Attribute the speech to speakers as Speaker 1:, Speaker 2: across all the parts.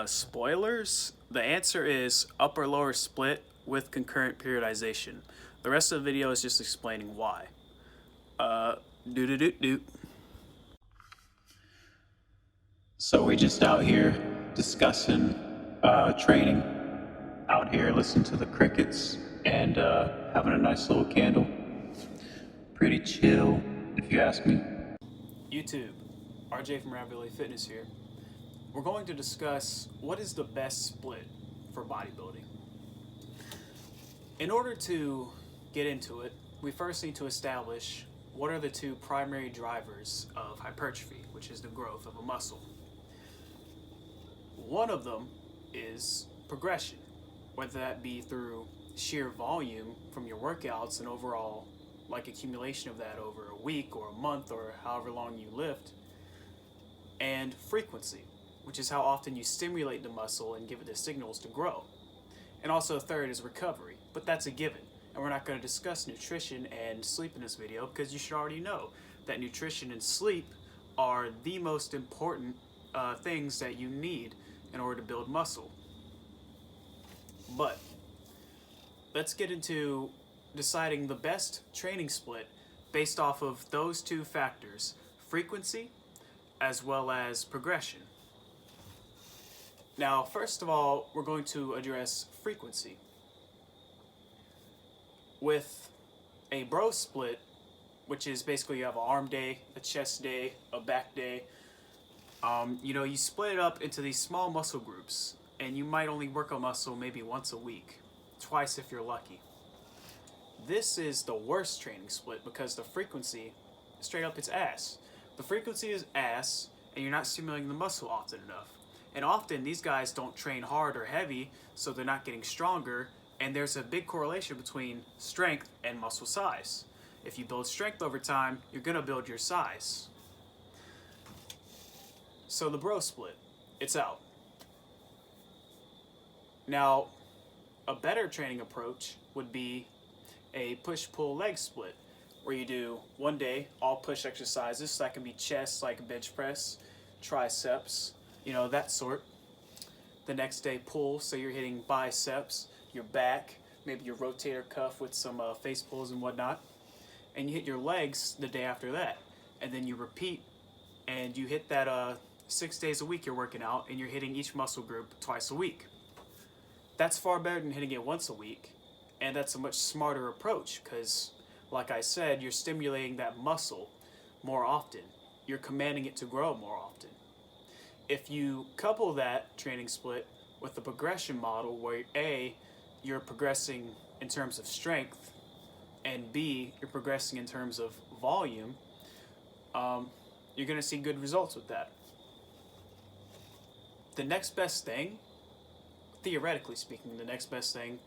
Speaker 1: Spoilers, the answer is upper lower split with concurrent periodization. The rest of the video is just explaining why. Do. So we just out here discussing training, out here listening to the crickets and having a nice little candle. Pretty chill, if you ask me. YouTube, RJ from Ravioli Fitness here. We're going to discuss what is the best split for bodybuilding. In order to get into it, we first need to establish what are the two primary drivers of hypertrophy, which is the growth of a muscle. One of them is progression, whether that be through sheer volume from your workouts and overall like accumulation of that over a week or a month or however long you lift, and frequency, which is how often you stimulate the muscle and give it the signals to grow. And also third is recovery, but that's a given. And we're not going to discuss nutrition and sleep in this video because you should already know that nutrition and sleep are the most important things that you need in order to build muscle. But let's get into deciding the best training split based off of those two factors, frequency as well as progression. Now, first of all, we're going to address frequency. With a bro split, which is basically you have an arm day, a chest day, a back day, you split it up into these small muscle groups, and you might only work a muscle maybe once a week, twice if you're lucky. This is the worst training split because the frequency, straight up, it's ass. The frequency is ass, and you're not stimulating the muscle often enough. And often these guys don't train hard or heavy, so they're not getting stronger, and there's a big correlation between strength and muscle size. If you build strength over time, you're gonna build your size. So the bro split, it's out. Now, a better training approach would be a push-pull leg split, where you do one day all push exercises, so that can be chest like bench press, triceps, that sort. The next day pull, so you're hitting biceps, your back, maybe your rotator cuff with some face pulls and whatnot. And you hit your legs the day after that. And then you repeat, and you hit that 6 days a week you're working out, and you're hitting each muscle group twice a week. That's far better than hitting it once a week. And that's a much smarter approach because, like I said, you're stimulating that muscle more often. You're commanding it to grow more often. If you couple that training split with the progression model where A, you're progressing in terms of strength, and B, you're progressing in terms of volume, you're going to see good results with that. The next best thing, theoretically speaking, the next best thing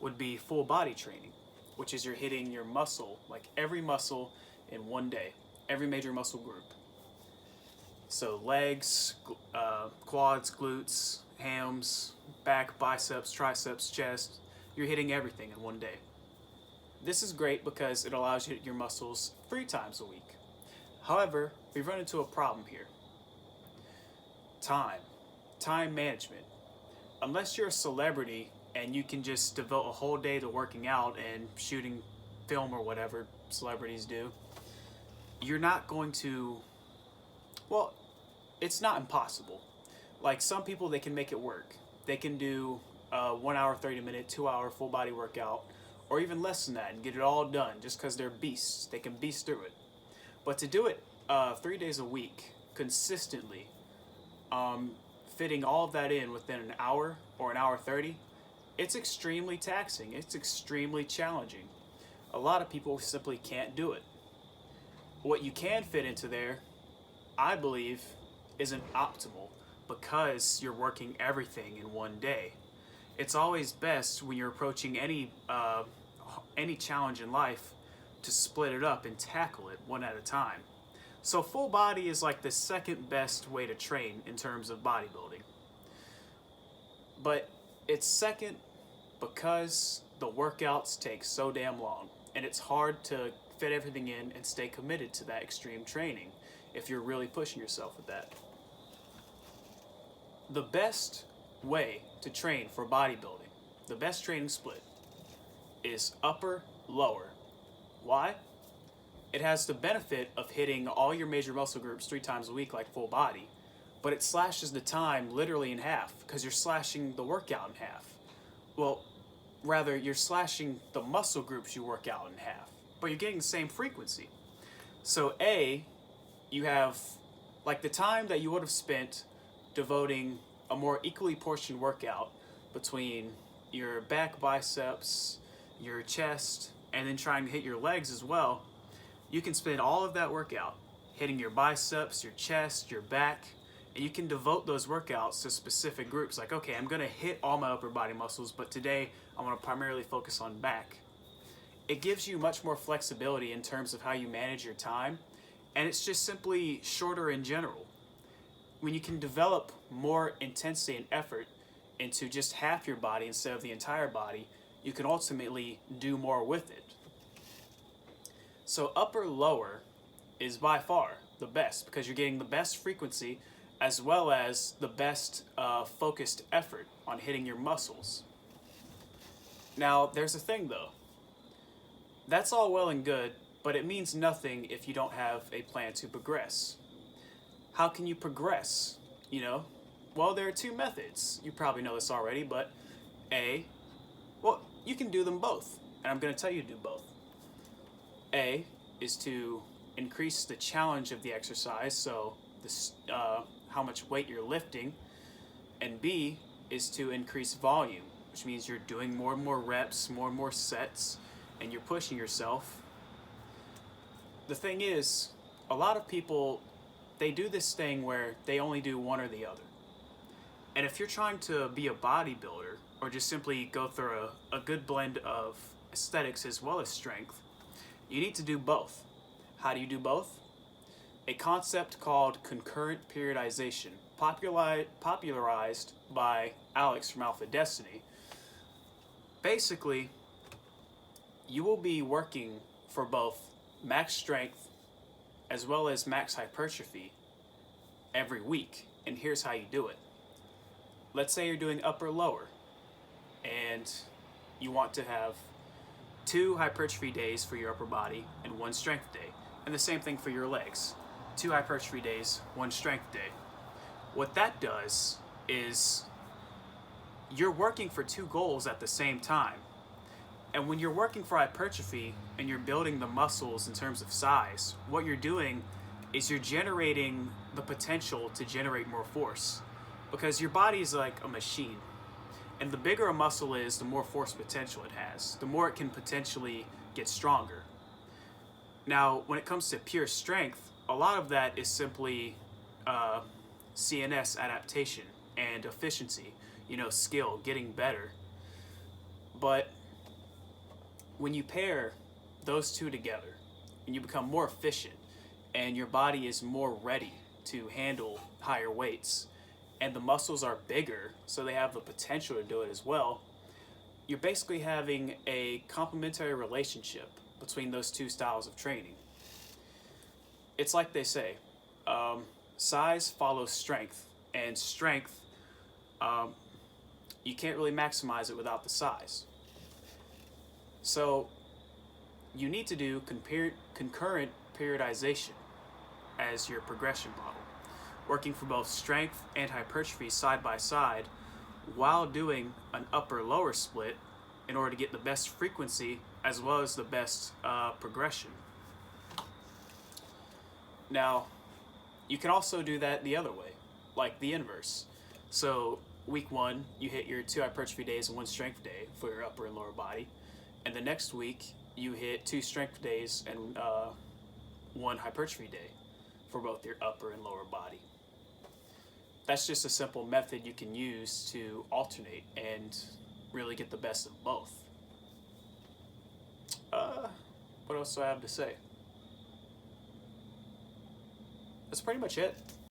Speaker 1: would be full body training, which is you're hitting your muscle, like every muscle in one day, every major muscle group. So legs, quads, glutes, hams, back, biceps, triceps, chest, you're hitting everything in one day. This is great because it allows you to hit your muscles 3 times a week. However, we've run into a problem here. Time management. Unless you're a celebrity and you can just devote a whole day to working out and shooting film or whatever celebrities do, you're not going to, well, it's not impossible. Like some people, they can make it work. They can do 1 hour, 30-minute, 2 hour full body workout, or even less than that and get it all done just because they're beasts. They can beast through it. But to do it 3 days a week consistently, fitting all of that in within an hour or an hour 30, it's extremely taxing. It's extremely challenging. A lot of people simply can't do it. What you can fit into there, I believe, isn't optimal because you're working everything in one day. It's always best when you're approaching any challenge in life to split it up and tackle it one at a time. So full body is like the second best way to train in terms of bodybuilding. But it's second because the workouts take so damn long, and it's hard to fit everything in and stay committed to that extreme training if you're really pushing yourself with that. The best way to train for bodybuilding, the best training split, is upper lower. Why? It has the benefit of hitting all your major muscle groups 3 times a week like full body, but it slashes the time literally in half because you're slashing the workout in half. Well, rather, you're slashing the muscle groups you work out in half, but you're getting the same frequency. So A, you have like the time that you would have spent devoting a more equally portioned workout between your back biceps, your chest, and then trying to hit your legs as well. You can spend all of that workout hitting your biceps, your chest, your back, and you can devote those workouts to specific groups. Like, okay, I'm gonna hit all my upper body muscles, but today I'm gonna primarily focus on back. It gives you much more flexibility in terms of how you manage your time, and it's just simply shorter in general. When you can develop more intensity and effort into just half your body instead of the entire body, you can ultimately do more with it. So upper lower is by far the best because you're getting the best frequency as well as the best focused effort on hitting your muscles. Now, there's a thing though. That's all well and good, but it means nothing if you don't have a plan to progress. How can you progress? Well, there are 2 methods. You probably know this already, but you can do them both, and I'm going to tell you to do both. A is to increase the challenge of the exercise, so how much weight you're lifting, and B is to increase volume, which means you're doing more and more reps, more and more sets, and you're pushing yourself. The thing is, a lot of people, they do this thing where they only do one or the other. And if you're trying to be a bodybuilder or just simply go through a good blend of aesthetics as well as strength, you need to do both. How do you do both? A concept called concurrent periodization, popularized by Alex from Alpha Destiny. Basically, you will be working for both max strength as well as max hypertrophy every week. And here's how you do it. Let's say you're doing upper lower and you want to have 2 hypertrophy days for your upper body and 1 strength day. And the same thing for your legs. 2 hypertrophy days, 1 strength day. What that does is you're working for 2 goals at the same time. And when you're working for hypertrophy and you're building the muscles in terms of size, what you're doing is you're generating the potential to generate more force. Because your body is like a machine. And the bigger a muscle is, the more force potential it has. The more it can potentially get stronger. Now, when it comes to pure strength, a lot of that is simply CNS adaptation and efficiency, skill, getting better. But when you pair those 2 together and you become more efficient and your body is more ready to handle higher weights and the muscles are bigger so they have the potential to do it as well, you're basically having a complementary relationship between those 2 styles of training. It's like they say, size follows strength, and strength, you can't really maximize it without the size. So you need to do concurrent periodization as your progression model, working for both strength and hypertrophy side by side while doing an upper-lower split in order to get the best frequency as well as the best progression. Now, you can also do that the other way, like the inverse. So week 1, you hit your 2 hypertrophy days and 1 strength day for your upper and lower body. And the next week, you hit 2 strength days and 1 hypertrophy day for both your upper and lower body. That's just a simple method you can use to alternate and really get the best of both. What else do I have to say? That's pretty much it.